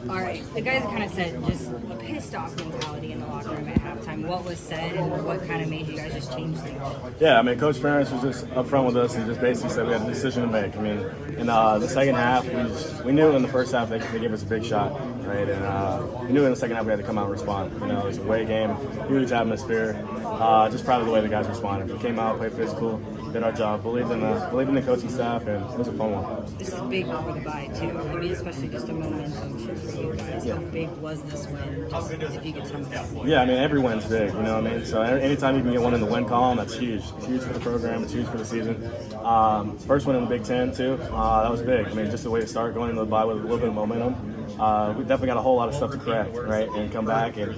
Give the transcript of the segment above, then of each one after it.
All right, the guys kind of said just a pissed off mentality in the locker room at halftime. What was said and what kind of made you guys just change things? Yeah, I mean, Coach Ferentz was just upfront with us and just basically said we had a decision to make. I mean, in the second half, we knew in the first half they gave us a big shot, right? And we knew in the second half we had to come out and respond. You know, it was a away game, huge atmosphere. Just proud of the way the guys responded. We came out, played physical, did our job, believed in the coaching staff, and it was a fun one. This is big for the bye too. I mean, especially just a momentum shift for you guys. How big was this win? Just if you could sum it up. Yeah, I mean, every win's big, you know what I mean? So anytime you can get one in the win column, that's huge. It's huge for the program. It's huge for the season. First one in the Big Ten, too. That was big. I mean, just the way to start, going into the bye with a little bit of momentum. We definitely got a whole lot of stuff to correct, right? And come back and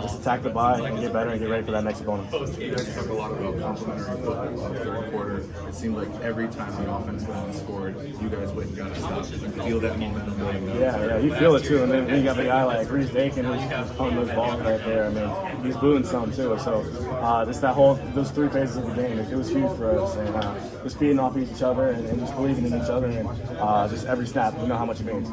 just attack the bye and get better and get ready for that next opponent. You guys talk a lot about complimentary football in the third quarter. It seemed like every time the offense went and scored, you guys went and got a stop. Did you feel that momentum building up? Yeah, you feel it too. And then you got the guy like Reese Dakin who's pulling those balls right there. I mean, he's booing some too. So just those three phases of the game, it was huge for us. And just feeding off each other and just believing in each other and just every snap, you know how much it means.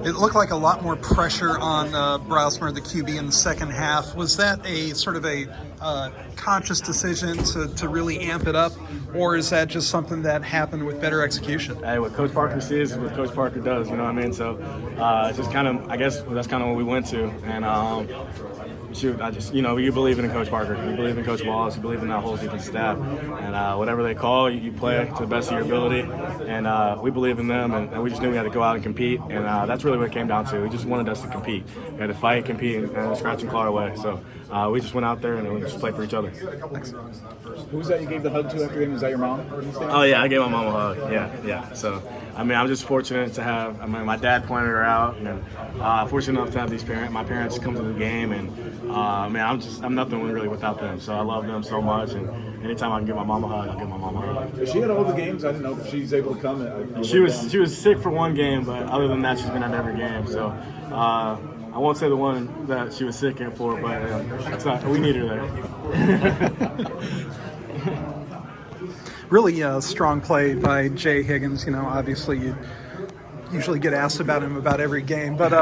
It looked like a lot more pressure on Browsmer, the QB, in the second half. Was that a sort of a conscious decision to really amp it up, or is that just something that happened with better execution? Hey, what Coach Parker sees is what Coach Parker does, you know what I mean? So it's just kind of, I guess that's kind of what we went to. And shoot, you believe in Coach Parker. You believe in Coach Wallace. You believe in that whole defense staff. And whatever they call, you play to the best of your ability. And we believe in them, and we just knew we had to go out and compete. And that's really what it came down to. We just wanted us to compete. We had to fight, compete, and scratch and claw our way. So we just went out there and we just played for each other. Thanks. Who was that you gave the hug to after the game? Was that your mom? Oh, yeah, I gave my mom a hug. Yeah. So, I mean, I'm just fortunate to have, my dad pointed her out. And fortunate enough to have my parents come to the game. And, I'm nothing really without them. So I love them so much. And anytime I can give my mom a hug, I'll give my mom a hug. She had all the games. I didn't know if she's able to come. She was sick for one game, but other than that, she's been at every game. So I won't say the one that she was sick in for, but we need her there. Really strong play by Jay Higgins. You know, obviously you usually get asked about him about every game, but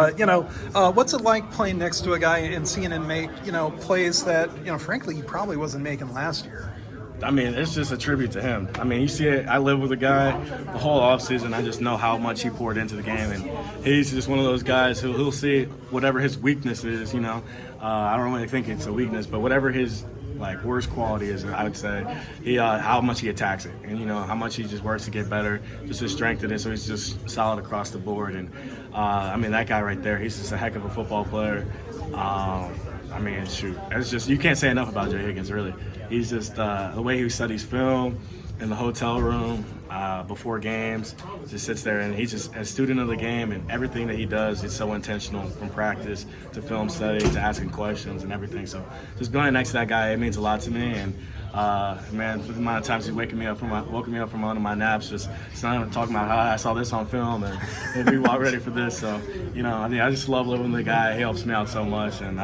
what's it like playing next to a guy and seeing him make plays that frankly he probably wasn't making last year? I mean, it's just a tribute to him. I mean, you see it. I live with a guy the whole offseason. I just know how much he poured into the game, and he's just one of those guys who'll see whatever his weakness is. I don't really think it's a weakness, but whatever his worst quality is, I would say, how much he attacks it, and how much he just works to get better, just his strength in it. So he's just solid across the board, and that guy right there, he's just a heck of a football player. Shoot, it's just, you can't say enough about Jay Higgins, really. He's just the way he studies film in the hotel room before games, just sits there, and he's just a student of the game, and everything that he does is so intentional, from practice to film study to asking questions and everything. So just being next to that guy, it means a lot to me. And the amount of times he's woken me up from one of my naps, just not even talking about how I saw this on film and we all ready for this. So I just love living with the guy. He helps me out so much, and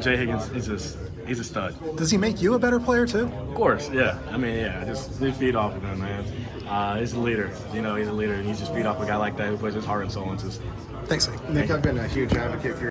Jay Higgins is he's a stud. Does he make you a better player too? Of course, yeah. Just we feed off of him, man. He's a leader. He's a leader, and you just feed off a guy like that who puts his heart and soul into his. Thanks, Nick. I've been a huge advocate for